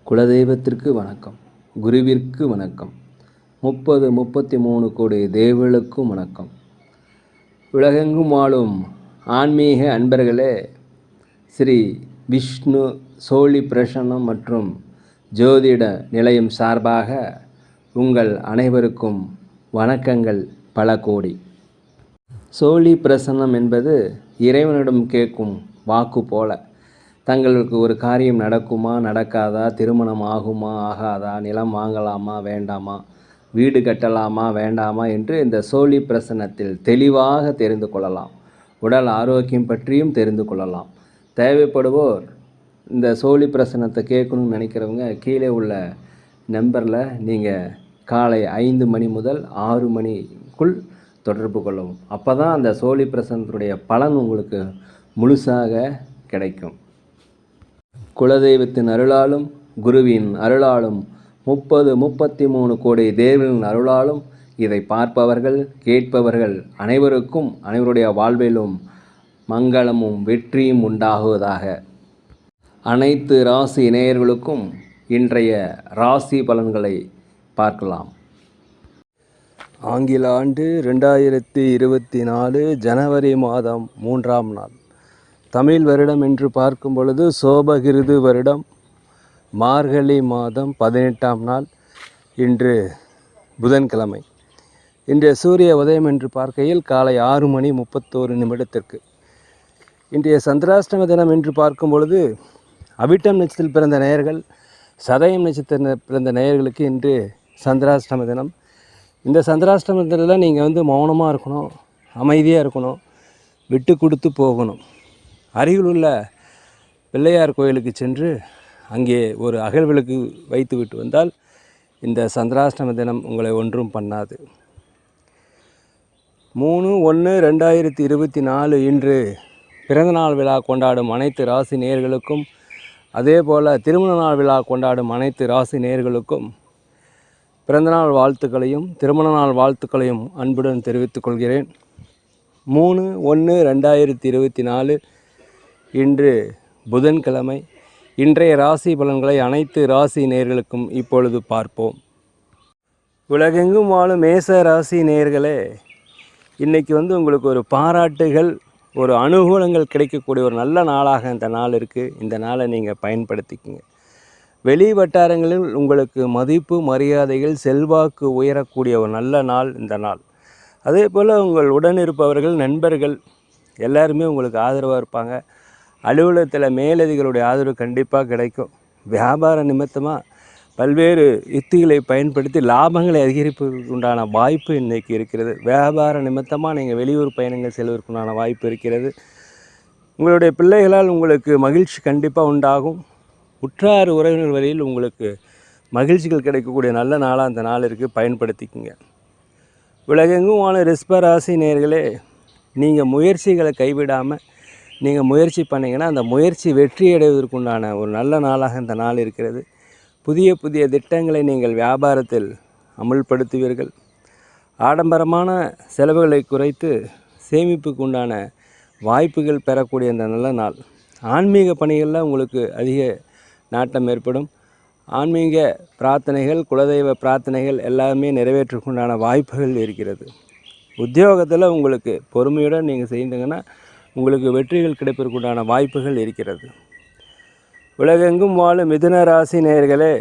குலதெய்வத்திற்கு வணக்கம், குருவிற்கு வணக்கம், 33 கோடி தேவர்களுக்கும் வணக்கம். உலகெங்கும் வாழும் ஆன்மீக அன்பர்களே, ஸ்ரீ விஷ்ணு சோழி பிரசன்னம் மற்றும் ஜோதிட நிலையம் சார்பாக உங்கள் அனைவருக்கும் வணக்கங்கள் பல கோடி. சோழி பிரசன்னம் என்பது இறைவனிடம் கேட்கும் வாக்கு போல. தங்களுக்கு ஒரு காரியம் நடக்குமா நடக்காதா, திருமணம் ஆகுமா ஆகாதா, நிலம் வாங்கலாமா வேண்டாமா, வீடு கட்டலாமா வேண்டாமா என்று இந்த சோழி பிரசன்னத்தில் தெளிவாக தெரிந்து கொள்ளலாம். உடல் ஆரோக்கியம் பற்றியும் தெரிந்து கொள்ளலாம். தேவைப்படுவோர் இந்த சோழி பிரசன்னத்தை கேட்கணும்னு நினைக்கிறவங்க கீழே உள்ள நம்பரில் நீங்கள் காலை 5 மணி முதல் 6 மணிக்குள் தொடர்பு கொள்ளவும். அப்போ தான் அந்த சோழி பிரசன்னத்துடைய பலன் உங்களுக்கு முழுசாக கிடைக்கும். குலதெய்வத்தின் அருளாலும் குருவின் அருளாலும் 33 கோடி தேவர்களின் அருளாலும் இதை பார்ப்பவர்கள் கேட்பவர்கள் அனைவருக்கும் அனைவருடைய வாழ்விலும் மங்களமும் வெற்றியும் உண்டாகுவதாக. அனைத்து ராசி நேயர்களுக்கும் இன்றைய ராசி பலன்களை பார்க்கலாம். ஆங்கில ஆண்டு 2024 ஜனவரி மாதம் 3ஆம் நாள். தமிழ் வருடம் என்று பார்க்கும் பொழுது சோபகிருது வருடம் மார்கழி மாதம் 18ஆம் நாள். இன்று புதன்கிழமை. இன்றைய சூரிய உதயம் என்று பார்க்கையில் காலை 6 மணி 31 நிமிடத்திற்கு. இன்றைய சந்திராஷ்டம தினம் என்று பார்க்கும் பொழுது அவிட்டம் நட்சத்திரத்தில் பிறந்த நேயர்கள், சதயம் நட்சத்திர பிறந்த நேயர்களுக்கு இன்று சந்திராஷ்டம தினம். இந்த சந்திராஷ்டம தினத்தில் நீங்கள் மௌனமாக இருக்கணும், அமைதியாக இருக்கணும், விட்டு கொடுத்து போகணும். அருகில் உள்ள பிள்ளையார் கோயிலுக்கு சென்று அங்கே ஒரு அகல் விளக்கு வைத்து விட்டு வந்தால் இந்த சந்திராஷ்டம தினம் உங்களை ஒன்றும் பண்ணாது. 3/1/2024 இன்று பிறந்தநாள் விழா கொண்டாடும் அனைத்து ராசி நேயர்களுக்கும், அதே போல் திருமண நாள் விழா கொண்டாடும் அனைத்து ராசி நேயர்களுக்கும் பிறந்தநாள் வாழ்த்துக்களையும் திருமண நாள் வாழ்த்துக்களையும் அன்புடன் தெரிவித்துக் கொள்கிறேன். 3/1/2024 இன்று புதன்கிழமை. இன்றைய ராசி பலன்களை அனைத்து ராசி நேயர்களுக்கும் இப்பொழுது பார்ப்போம். உலகெங்கும் வாழும் மேச ராசி நேயர்களே, இன்றைக்கி உங்களுக்கு ஒரு பாராட்டுகள், ஒரு அனுகூலங்கள் கிடைக்கக்கூடிய ஒரு நல்ல நாளாக இந்த நாள் இருக்குது. இந்த நாளை நீங்கள் பயன்படுத்திக்கங்க. வெளி வட்டாரங்களில் உங்களுக்கு மதிப்பு மரியாதைகள் செல்வாக்கு உயரக்கூடிய ஒரு நல்ல நாள் இந்த நாள். அதே போல் உங்கள் உடன் இருப்பவர்கள் நண்பர்கள் எல்லாருமே உங்களுக்கு ஆதரவாக இருப்பாங்க. அலுவலகத்தில் மேலதிகளுடைய ஆதரவு கண்டிப்பாக கிடைக்கும். வியாபார நிமித்தமாக பல்வேறு யுக்திகளை பயன்படுத்தி லாபங்களை அதிகரிப்பதற்கு உண்டான வாய்ப்பு இன்றைக்கி இருக்கிறது. வியாபார நிமித்தமாக நீங்கள் வெளியூர் பயணங்கள் செல்வதற்குண்டான வாய்ப்பு இருக்கிறது. உங்களுடைய பிள்ளைகளால் உங்களுக்கு மகிழ்ச்சி கண்டிப்பாக உண்டாகும். உற்றார் உறவினர் வழியில் உங்களுக்கு மகிழ்ச்சிகள் கிடைக்கக்கூடிய நல்ல நாளாக அந்த நாள் இருக்குது, பயன்படுத்திக்கங்க. உலகெங்கும் வாழும் ரிஷப ராசி நேயர்களே, நீங்கள் முயற்சிகளை கைவிடாமல் நீங்கள் முயற்சி பண்ணிங்கன்னா அந்த முயற்சி வெற்றி அடைவதற்குண்டான ஒரு நல்ல நாளாக இந்த நாள் இருக்கிறது. புதிய புதிய திட்டங்களை நீங்கள் வியாபாரத்தில் அமுல்படுத்துவீர்கள். ஆடம்பரமான செலவுகளை குறைத்து சேமிப்புக்கு உண்டான வாய்ப்புகள் பெறக்கூடிய இந்த நல்ல நாள். ஆன்மீக பணிகளில் உங்களுக்கு அதிக நாட்டம் ஏற்படும். ஆன்மீக பிரார்த்தனைகள், குலதெய்வ பிரார்த்தனைகள் எல்லாமே நிறைவேற்றுக்குண்டான வாய்ப்புகள் இருக்கிறது. உத்தியோகத்தில் உங்களுக்கு பொறுமையுடன் நீங்கள் செய்தீங்கன்னா உங்களுக்கு வெற்றிகள் கிடைப்பதற்குண்டான வாய்ப்புகள் இருக்கிறது. உலகெங்கும் வாழும் மிதுன ராசி நேயர்களே,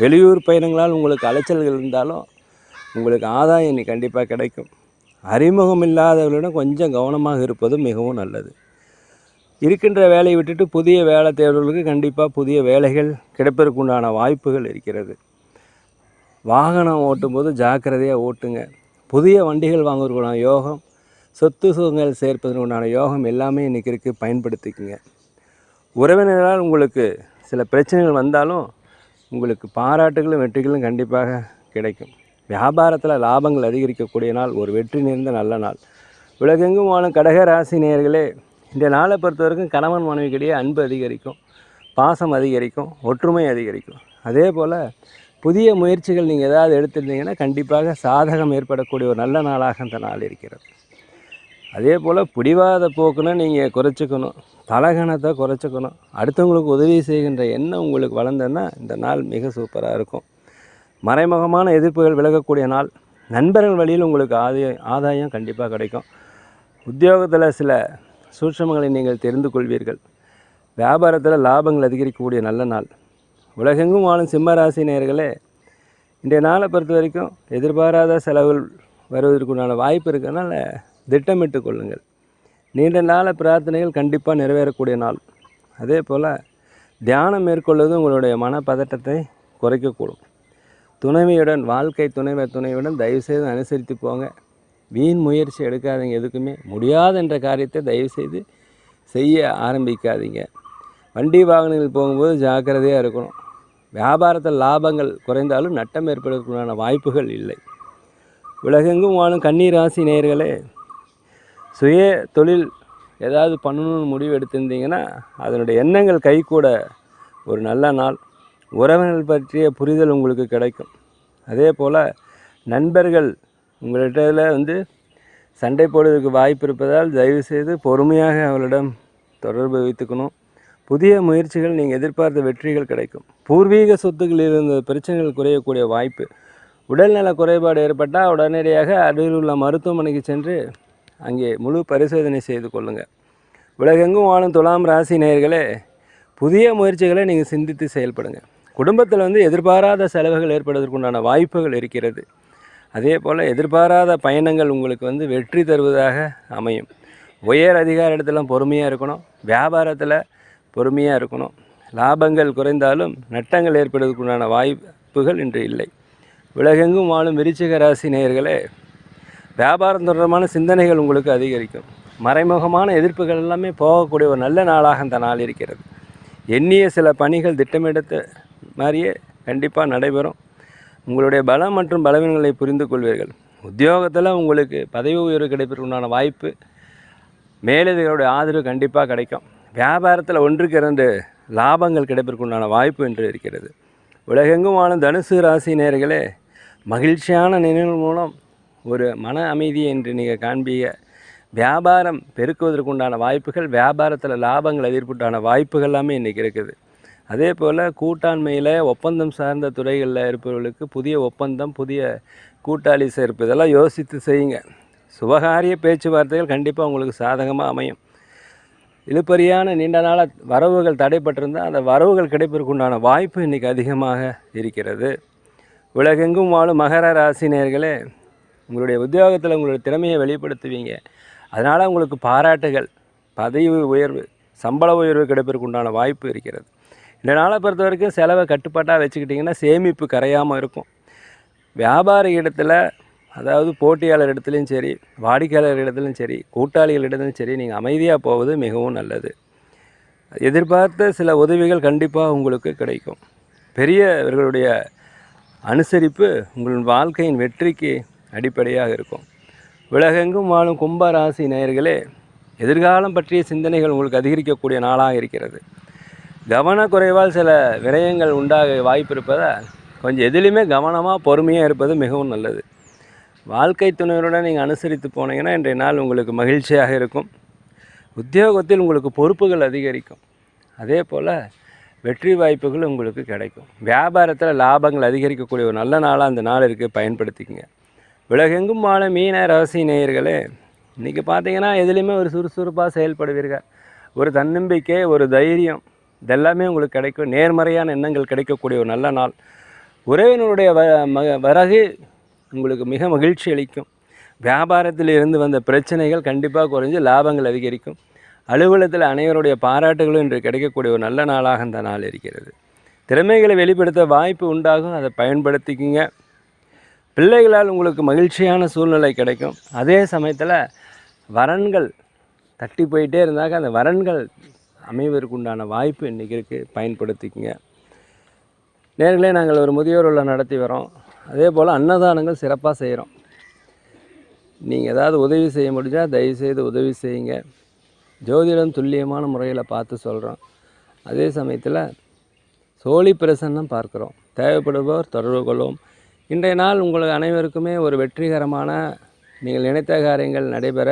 வெளியூர் பயணங்களால் உங்களுக்கு அலைச்சல்கள் இருந்தாலும் உங்களுக்கு ஆதாயம் இன்னைக்கு கண்டிப்பாக கிடைக்கும். அறிமுகம் இல்லாதவர்களிடம் கொஞ்சம் கவனமாக இருப்பது மிகவும் நல்லது. இருக்கின்ற வேலையை விட்டுட்டு புதிய வேலை தேர்வுகளுக்கு கண்டிப்பாக புதிய வேலைகள் கிடைப்பதற்குண்டான வாய்ப்புகள் இருக்கிறது. வாகனம் ஓட்டும்போது ஜாக்கிரதையாக ஓட்டுங்க. புதிய வண்டிகள் வாங்குவதற்குண்டான யோகம், சொத்து சுகங்கள் சேர்ப்பதற்குண்டான யோகம் எல்லாமே இன்றைக்கி இருக்குது, பயன்படுத்திக்குங்க. உறவினர்களால் உங்களுக்கு சில பிரச்சனைகள் வந்தாலும் உங்களுக்கு பாராட்டுகளும் வெற்றிகளும் கண்டிப்பாக கிடைக்கும். வியாபாரத்தில் லாபங்கள் அதிகரிக்கக்கூடிய நாள், ஒரு வெற்றி நிறைந்த நல்ல நாள். உலகெங்கும் வாழும் கடக ராசி நேயர்களே, இந்த நாளை பொறுத்த வரைக்கும் கணவன் மனைவிக்கிடையே அன்பு அதிகரிக்கும், பாசம் அதிகரிக்கும், ஒற்றுமை அதிகரிக்கும். அதே போல் புதிய முயற்சிகள் நீங்கள் ஏதாவது எடுத்துருந்தீங்கன்னா கண்டிப்பாக சாதகம் ஏற்படக்கூடிய ஒரு நல்ல நாளாக இந்த நாள் இருக்கிறது. அதே போல் பிடிவாத போக்குன்னு நீங்கள் குறைச்சிக்கணும். தலகணத்தை குறைச்சிக்கணும். அடுத்தவங்களுக்கு உதவி செய்கின்ற எண்ணம் உங்களுக்கு வளர்ந்ததுன்னா இந்த நாள் மிக சூப்பராக இருக்கும். மறைமுகமான எதிர்ப்புகள் விலகக்கூடிய நாள். நண்பர்கள் வழியில் உங்களுக்கு ஆதாயம் கண்டிப்பாக கிடைக்கும். உத்தியோகத்தில் சில சூட்சமங்களை நீங்கள் தெரிந்து கொள்வீர்கள். வியாபாரத்தில் லாபங்கள் அதிகரிக்கக்கூடிய நல்ல நாள். உலகெங்கும் வாழும் சிம்மராசி நேயர்களே, இன்றைய நாளை பொறுத்த வரைக்கும் எதிர்பாராத செலவுகள் வருவதற்குண்டான வாய்ப்பு இருக்கிறதுனால திட்டமிட்டு கொள்ளுங்கள். நீண்ட நாள பிரார்த்தனைகள் கண்டிப்பாக நிறைவேறக்கூடிய நாள். அதே போல் தியானம் மேற்கொள்வது உங்களுடைய மனப்பதட்டத்தை குறைக்கக்கூடும். துணைவியுடன், வாழ்க்கை துணையுடன் தயவுசெய்து அனுசரித்து போங்க. வீண் முயற்சி எடுக்காதீங்க. எதுக்குமே முடியாத என்ற காரியத்தை தயவுசெய்து செய்ய ஆரம்பிக்காதீங்க. வண்டி வாகனங்கள் போகும்போது ஜாக்கிரதையாக இருக்கணும். வியாபாரத்தில் லாபங்கள் குறைந்தாலும் நட்டம் ஏற்படுவதற்கான வாய்ப்புகள் இல்லை. உலகெங்கும் வாழும் கன்னி ராசி நேயர்களே, சுய தொழில் ஏதாவது பண்ணணும்னு முடிவு எடுத்திருந்தீங்கன்னா அதனுடைய எண்ணங்கள் கைகூட ஒரு நல்ல நாள். உறவினர்கள் பற்றிய புரிதல் உங்களுக்கு கிடைக்கும். அதே போல் நண்பர்கள் உங்கள்கிட்ட சண்டை போடுவதற்கு வாய்ப்பு இருப்பதால் தயவுசெய்து பொறுமையாக அவர்களிடம் தொடர்பு வைத்துக்கணும். புதிய முயற்சிகள் நீங்கள் எதிர்பார்த்த வெற்றிகள் கிடைக்கும். பூர்வீக சொத்துக்களில் இருந்த பிரச்சனைகள் குறையக்கூடிய வாய்ப்பு. உடல்நல குறைபாடு ஏற்பட்டால் உடனடியாக அருகில் உள்ள மருத்துவமனைக்கு சென்று அங்கே முழு பரிசோதனை செய்து கொள்ளுங்கள். உலகெங்கும் வாழும் துலாம் ராசி நேயர்களே, புதிய முயற்சிகளை நீங்கள் சிந்தித்து செயல்படுங்க. குடும்பத்தில் எதிர்பாராத செலவுகள் ஏற்படுவதற்குண்டான வாய்ப்புகள் இருக்கிறது. அதே போல் எதிர்பாராத பயணங்கள் உங்களுக்கு வெற்றி தருவதாக அமையும். உயர் அதிகார இடத்துல பொறுமையாக இருக்கணும். வியாபாரத்தில் பொறுமையாக இருக்கணும். லாபங்கள் குறைந்தாலும் நட்டங்கள் ஏற்படுவதற்குண்டான வாய்ப்புகள் இன்று இல்லை. உலகெங்கும் வாழும் விருச்சிக ராசி நேயர்களே, வியாபாரம் தொடர்பான சிந்தனைகள் உங்களுக்கு அதிகரிக்கும். மறைமுகமான எதிர்ப்புகள் எல்லாமே போகக்கூடிய ஒரு நல்ல நாளாக இந்த நாள் இருக்கிறது. எண்ணிய சில பணிகள் திட்டமிட்ட மாதிரியே கண்டிப்பாக நடைபெறும். உங்களுடைய பலம் மற்றும் பலவீனங்களை புரிந்து கொள்வீர்கள். உத்தியோகத்தில் உங்களுக்கு பதவி உயர்வு கிடைப்பதற்குண்டான வாய்ப்பு, மேலதிகளுடைய ஆதரவு கண்டிப்பாக கிடைக்கும். வியாபாரத்தில் 1க்கு 2 லாபங்கள் கிடைப்பதற்குண்டான வாய்ப்பு என்று இருக்கிறது. உலகெங்கும் வாழும் தனுசு ராசி நேயர்களே, மகிழ்ச்சியான நினைவுகள் மூலம் ஒரு மன அமைதி என்று நீங்கள் காண்பீங்க. வியாபாரம் பெருக்குவதற்குண்டான வாய்ப்புகள், வியாபாரத்தில் லாபங்கள் எதிர்ப்புண்டான வாய்ப்புகள் எல்லாமே இன்றைக்கி இருக்குது. அதே போல் கூட்டாண்மையில் ஒப்பந்தம் சார்ந்த துறைகளில் இருப்பவர்களுக்கு புதிய ஒப்பந்தம், புதிய கூட்டாளி சேர்ப்பு இதெல்லாம் யோசித்து செய்யுங்க. சுபகாரிய பேச்சுவார்த்தைகள் கண்டிப்பாக உங்களுக்கு சாதகமாக அமையும். இழுபறியான நீண்ட நாள வரவுகள் தடைப்பட்டிருந்தால் அந்த வரவுகள் கிடைப்பதற்குண்டான வாய்ப்பு இன்றைக்கி அதிகமாக இருக்கிறது. உலகெங்கும் வாழும் மகர ராசி நேயர்களே, உங்களுடைய உத்தியோகத்தில் உங்களுடைய திறமையை வெளிப்படுத்துவீங்க. அதனால் உங்களுக்கு பாராட்டுகள், பதவி உயர்வு, சம்பள உயர்வு கிடைப்பதற்குண்டான வாய்ப்பு இருக்கிறது. இந்த நாளை பொறுத்த வரைக்கும் செலவை கட்டுப்பாட்டாக வச்சுக்கிட்டிங்கன்னா சேமிப்பு கரையாமல் இருக்கும். வியாபார இடத்துல, அதாவது போட்டியாளர் இடத்துலையும் சரி, வாடிக்கையாளர் இடத்துலையும் சரி, கூட்டாளிகள் இடத்துலையும் சரி, நீங்கள் அமைதியாக போவது மிகவும் நல்லது. எதிர்பார்த்த சில உதவிகள் கண்டிப்பாக உங்களுக்கு கிடைக்கும். பெரியவர்களுடைய அனுசரிப்பு உங்கள் வாழ்க்கையின் வெற்றிக்கு அடிப்படையாக இருக்கும். உலகெங்கும் வாழும் கும்ப ராசி நேயர்களே, எதிர்காலம் பற்றிய சிந்தனைகள் உங்களுக்கு அதிகரிக்கக்கூடிய நாளாக இருக்கிறது. கவனக்குறைவால் சில விரயங்கள் உண்டாக வாய்ப்பு இருப்பதால் கொஞ்சம் எதிலுமே கவனமாக பொறுமையாக இருப்பது மிகவும் நல்லது. வாழ்க்கை துணையுடன் நீங்கள் அனுசரித்து போனீங்கன்னா இன்றைய நாள் உங்களுக்கு மகிழ்ச்சியாக இருக்கும். உத்தியோகத்தில் உங்களுக்கு பொறுப்புகள் அதிகரிக்கும். அதே போல் வெற்றி வாய்ப்புகள் உங்களுக்கு கிடைக்கும். வியாபாரத்தில் லாபங்கள் அதிகரிக்கக்கூடிய ஒரு நல்ல நாளாக அந்த நாள் இருக்குது, பயன்படுத்திக்கங்க. உலகெங்கும் வாழ மீன ராசி நேயர்களே, இன்றைக்கி பார்த்தீங்கன்னா எதுலேயுமே ஒரு சுறுசுறுப்பாக செயல்படுவீர்கள். ஒரு தன்னம்பிக்கை, ஒரு தைரியம் இதெல்லாமே உங்களுக்கு கிடைக்கும். நேர்மறையான எண்ணங்கள் கிடைக்கக்கூடிய ஒரு நல்ல நாள். உறவினருடைய வரகு உங்களுக்கு மிக மகிழ்ச்சி அளிக்கும். வியாபாரத்தில் இருந்து வந்த பிரச்சனைகள் கண்டிப்பாக குறைஞ்சு லாபங்கள் அதிகரிக்கும். அலுவலகத்தில் அனைவருடைய பாராட்டுகளும் இன்று கிடைக்கக்கூடிய ஒரு நல்ல நாளாக இந்த நாள் இருக்கிறது. திறமைகளை வெளிப்படுத்த வாய்ப்பு உண்டாகும், அதை பயன்படுத்திக்கிங்க. பிள்ளைகளால் உங்களுக்கு மகிழ்ச்சியான சூழ்நிலை கிடைக்கும். அதே சமயத்தில் வரன்கள் தட்டி போயிட்டே இருந்தாக்க அந்த வரன்கள் அமைவதற்கு உண்டான வாய்ப்பு இன்றைக்கி இருக்குது, பயன்படுத்திக்கங்க. நேர்களே, நாங்கள் ஒரு முதியோர் இல்லம் நடத்தி வரோம். அதே போல் அன்னதானங்கள் சிறப்பாக செய்கிறோம். நீங்கள் ஏதாவது உதவி செய்ய முடிஞ்சால் தயவுசெய்து உதவி செய்யுங்க. ஜோதிடம் துல்லியமான முறையில் பார்த்து சொல்கிறோம். அதே சமயத்தில் சோழி பிரசன்னம் பார்க்குறோம். தேவைப்படுபவர் தொடர்பு கொள்வோம். இன்றைய நாள் உங்களுக்கு அனைவருக்குமே ஒரு வெற்றிகரமான, நீங்கள் நினைத்த காரியங்கள் நடைபெற,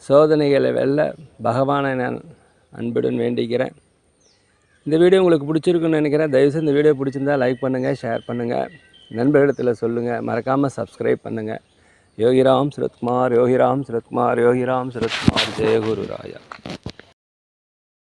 சோதனைகளை வெல்ல பகவானை நான் அன்புடன் வேண்டிக்கிறேன். இந்த வீடியோ உங்களுக்கு பிடிச்சிருக்குன்னு நினைக்கிறேன். தயவுசெய்து இந்த வீடியோ பிடிச்சிருந்தா லைக் பண்ணுங்கள், ஷேர் பண்ணுங்கள், நண்பர்களிடத்தில் சொல்லுங்கள், மறக்காமல் சப்ஸ்கிரைப் பண்ணுங்கள். யோகிராம் சுரத்குமார், யோகிராம் சுரத்குமார், யோகிராம் சுரத்குமார். ஜெயகுரு ராயா.